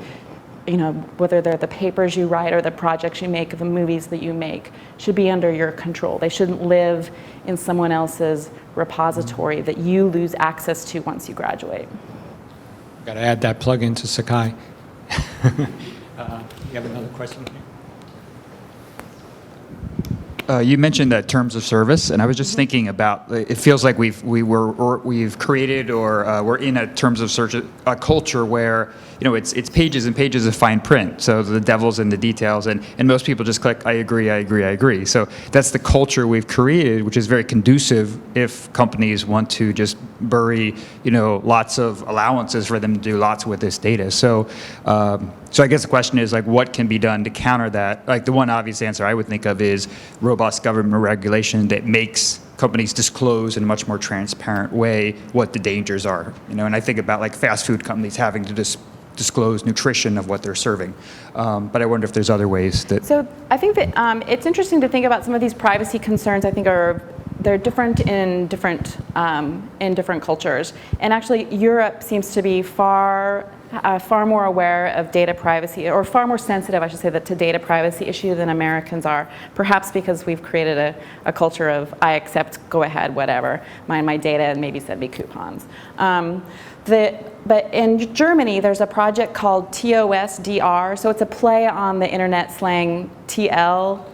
whether they're the papers you write or the projects you make, the movies that you make, should be under your control. They shouldn't live in someone else's repository that you lose access to once you graduate. Got to add that plug into Sakai. You have another question here? You mentioned that terms of service, and I was just thinking about, it feels like we've created or we're in a terms of search a culture where it's pages and pages of fine print. So the devil's in the details, and most people just click I agree, I agree, I agree. So that's the culture we've created, which is very conducive if companies want to just bury, lots of allowances for them to do lots with this data. So, so I guess the question is, like, what can be done to counter that? Like, the one obvious answer I would think of is robust government regulation that makes companies disclose in a much more transparent way what the dangers are. And I think about like fast food companies having to disclose nutrition of what they're serving. But I wonder if there's other ways that... So I think that it's interesting to think about some of these privacy concerns. I think they're different in different cultures. And actually, Europe seems to be far more aware of data privacy, or far more sensitive, I should say, to data privacy issue than Americans are. Perhaps because we've created a culture of, I accept, go ahead, whatever, mind my data, and maybe send me coupons. But in Germany, there's a project called TOSDR. So it's a play on the internet slang TL,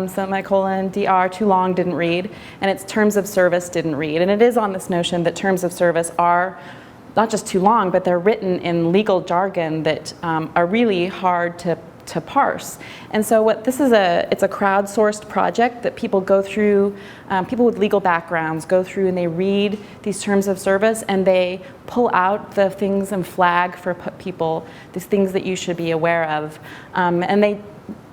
semicolon, DR, too long, didn't read. And it's terms of service, didn't read. And it is on this notion that terms of service are not just too long, but they're written in legal jargon that are really hard to parse. And so what this is, it's a crowdsourced project that people go through, people with legal backgrounds go through and they read these terms of service and they pull out the things and flag for people, these things that you should be aware of. And they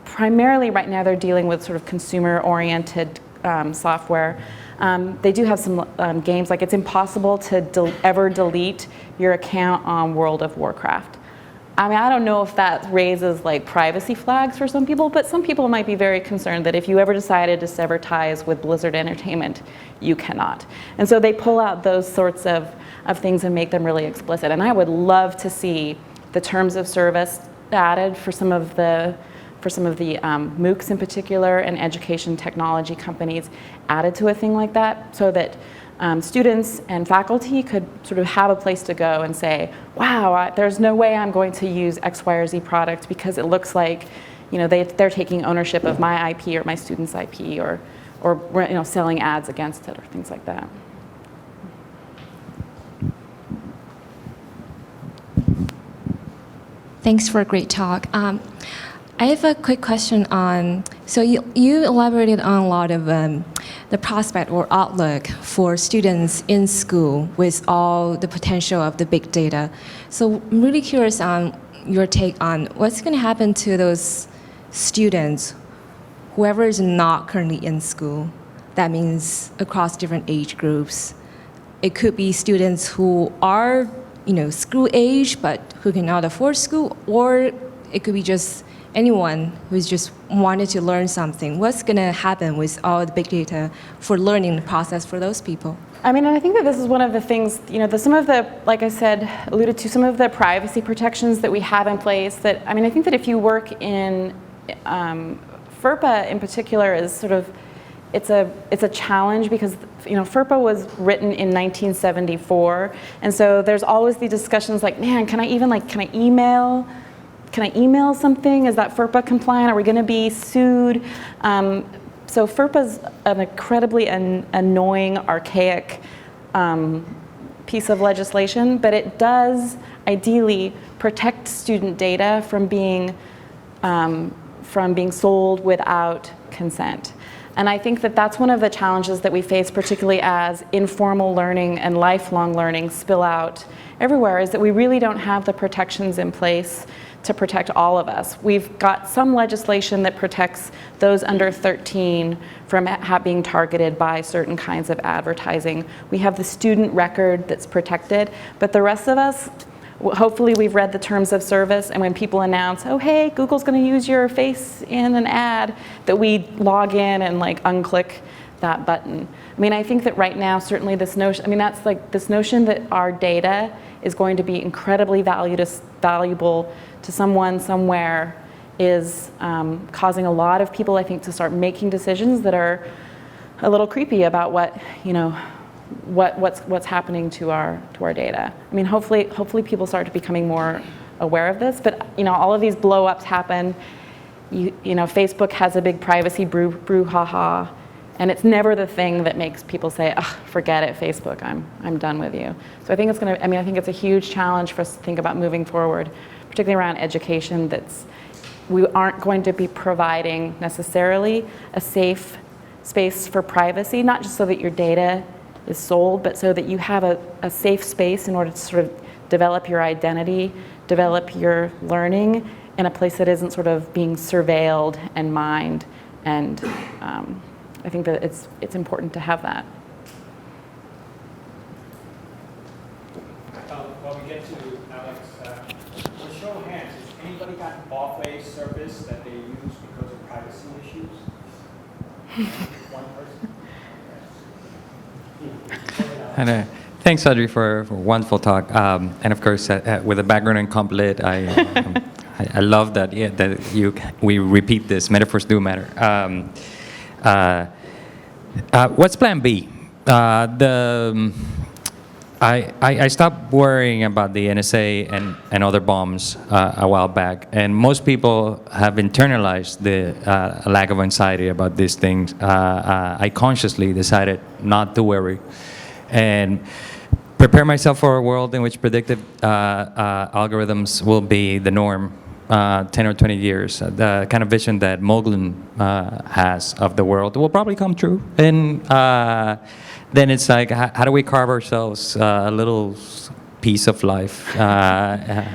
primarily right now they're dealing with sort of consumer-oriented software. They do have some games, like it's impossible to ever delete your account on World of Warcraft. I mean, I don't know if that raises like privacy flags for some people, but some people might be very concerned that if you ever decided to sever ties with Blizzard Entertainment, you cannot. And so they pull out those sorts of things and make them really explicit. And I would love to see the terms of service added for some of the MOOCs in particular and education technology companies added to a thing like that, so that students and faculty could sort of have a place to go and say, wow, there's no way I'm going to use X, Y, or Z product because it looks like they're taking ownership of my IP or my student's IP or selling ads against it or things like that. Thanks for a great talk. I have a quick question on, so you elaborated on a lot of the prospect or outlook for students in school with all the potential of the big data. So I'm really curious on your take on what's going to happen to those students, whoever is not currently in school. That means across different age groups. It could be students who are, school age, but who cannot afford school, or it could be just anyone who's just wanted to learn something. What's going to happen with all the big data for learning process for those people? I mean, and I think that this is one of the things, some of the, like I said, alluded to, some of the privacy protections that we have in place that, I mean, I think that if you work in, FERPA in particular is sort of, it's a challenge because, FERPA was written in 1974. And so there's always the discussions like, man, can I email something? Is that FERPA compliant? Are we going to be sued? So FERPA's an incredibly annoying, archaic piece of legislation, but it does ideally protect student data from being sold without consent. And I think that that's one of the challenges that we face, particularly as informal learning and lifelong learning spill out everywhere, is that we really don't have the protections in place to protect all of us. We've got some legislation that protects those under 13 from being targeted by certain kinds of advertising. We have the student record that's protected, but the rest of us, hopefully we've read the terms of service, and when people announce, oh hey, Google's gonna use your face in an ad, that we log in and unclick that button. I mean, I think that right now, certainly this notion, that's this notion that our data is going to be incredibly valuable to someone somewhere is causing a lot of people, I think, to start making decisions that are a little creepy about what's happening to our data. I mean, hopefully people start becoming more aware of this, but all of these blow-ups happen. Facebook has a big privacy brouhaha, and it's never the thing that makes people say, "Ugh, forget it, Facebook, I'm done with you." So I think I think it's a huge challenge for us to think about moving forward, particularly around education. We aren't going to be providing necessarily a safe space for privacy, not just so that your data sold, but so that you have a safe space in order to sort of develop your identity, develop your learning in a place that isn't sort of being surveilled and mined. And I think that it's important to have that. While we get to Alex, for show of hands, has anybody got off-way service that they use because of privacy issues? One person? And, thanks, Audrey, for a wonderful talk. And of course, with a background in comp lit, I love that, yeah, that we repeat this. Metaphors do matter. What's Plan B? I stopped worrying about the NSA and other bombs a while back, and most people have internalized the lack of anxiety about these things. I consciously decided not to worry and prepare myself for a world in which predictive algorithms will be the norm 10 or 20 years. The kind of vision that Moglen has of the world will probably come true. And then it's like, how do we carve ourselves a little piece of life? I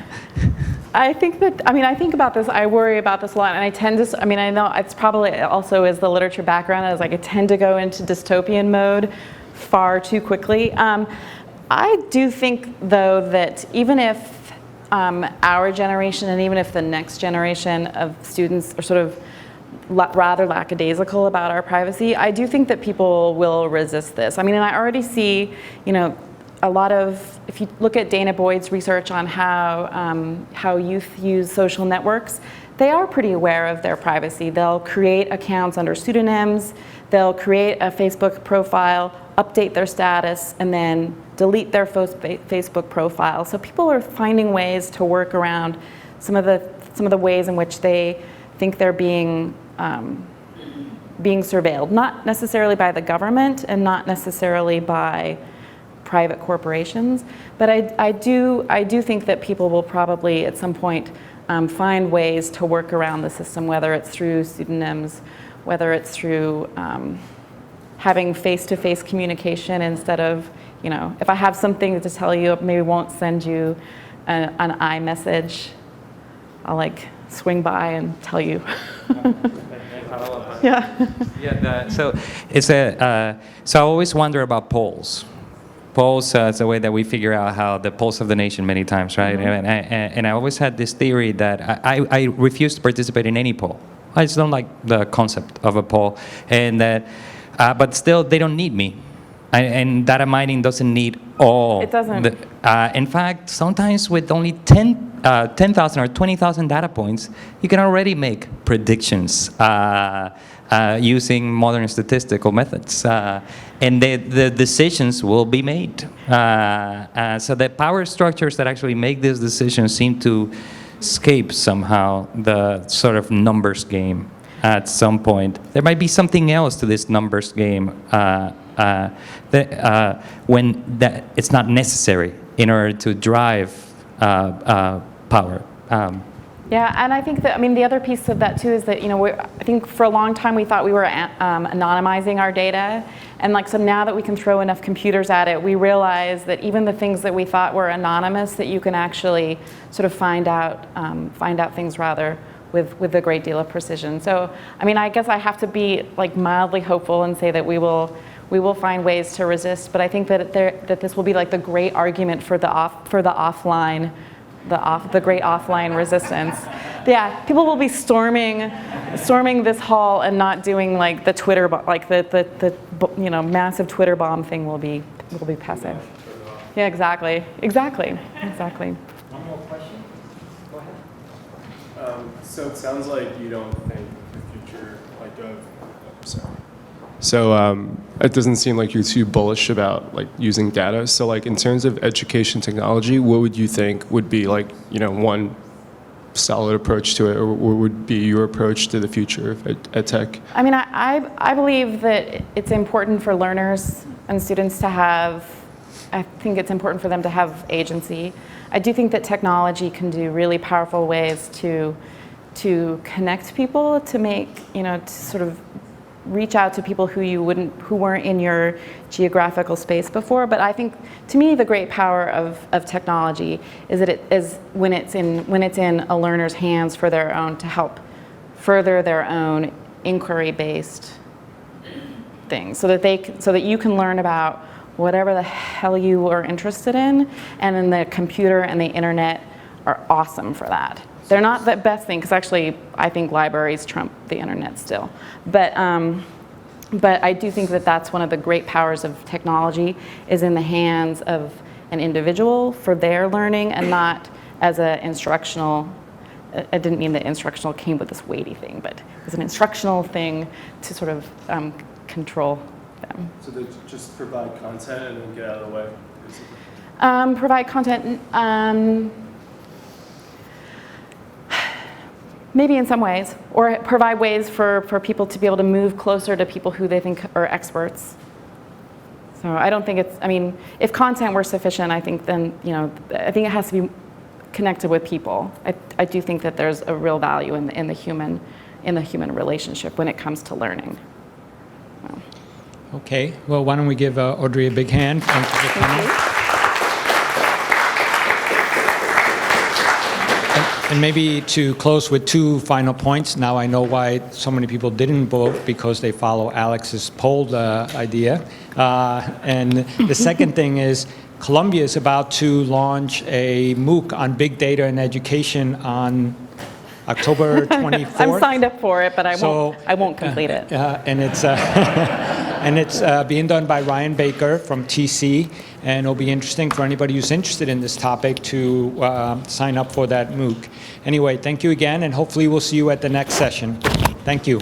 think that, I think about this, I worry about this a lot, and I tend to, I know it's probably also as the literature background, as like I tend to go into dystopian mode far too quickly. I do think, though, that even if our generation and even if the next generation of students are sort of rather lackadaisical about our privacy, I do think that people will resist this. And I already see, a lot of, if you look at Dana Boyd's research on how youth use social networks, they are pretty aware of their privacy. They'll create accounts under pseudonyms, they'll create a Facebook profile, update their status, and then delete their Facebook profile. So people are finding ways to work around some of the ways in which they think they're being surveilled, not necessarily by the government and not necessarily by private corporations, but I do think that people will probably at some point find ways to work around the system, whether it's through pseudonyms, whether it's through having face-to-face communication instead of, if I have something to tell you, maybe won't send you an iMessage. I'll like swing by and tell you. Yeah. Yeah. So I always wonder about polls. Polls is a way that we figure out how the pulse of the nation many times, right? Mm-hmm. And I always had this theory that I refuse to participate in any poll. I just don't like the concept of a poll, and that, but still they don't need me, and data mining doesn't need all. It doesn't. In fact, sometimes with only 10,000 or 20,000 data points, you can already make predictions using modern statistical methods, and the decisions will be made. So the power structures that actually make these decisions seem to escape somehow the sort of numbers game at some point. There might be something else to this numbers game when it's not necessary in order to drive power. Yeah, and I think that, the other piece of that too is that, I think for a long time we thought we were anonymizing our data, and so now that we can throw enough computers at it, we realize that even the things that we thought were anonymous, that you can actually sort of find out things rather with a great deal of precision. So, I guess I have to be mildly hopeful and say that we will find ways to resist, but I think that this will be the great argument for the offline. The great offline resistance. Yeah, people will be storming this hall and not doing the Twitter, the massive Twitter bomb thing will be passive. Yeah, exactly. One more question? Go ahead. So it sounds like you don't think the future So it doesn't seem like you're too bullish about using data. So in terms of education technology, what would you think would be one solid approach to it, or what would be your approach to the future of ed tech? I believe that it's important for learners and students to have, I think it's important for them to have agency. I do think that technology can do really powerful ways to connect people, to make, to sort of reach out to people who weren't in your geographical space before. But I think, to me, the great power of technology is that it is when it's in a learner's hands for their own, to help further their own inquiry-based things, so that you can learn about whatever the hell you are interested in, and then the computer and the internet are awesome for that. They're not the best thing, because actually I think libraries trump the internet still. But I do think that that's one of the great powers of technology, is in the hands of an individual for their learning, and not as an instructional. I didn't mean that instructional came with this weighty thing, but as an instructional thing to sort of control them. So they just provide content and then get out of the way, basically? Provide content, maybe in some ways, or provide ways for people to be able to move closer to people who they think are experts. So I don't think I mean, if content were sufficient, I think then, I think it has to be connected with people. I do think that there's a real value in the human relationship when it comes to learning. So. Okay, well, why don't we give Audrey a big hand? Thank you for coming. And maybe to close with 2 final points. Now I know why so many people didn't vote, because they follow Alex's poll idea. And the second thing is, Columbia is about to launch a MOOC on big data and education on October 24th. I'm signed up for it, but I won't complete it. And it's being done by Ryan Baker from TC, and it'll be interesting for anybody who's interested in this topic to sign up for that MOOC. Anyway, thank you again, and hopefully we'll see you at the next session. Thank you.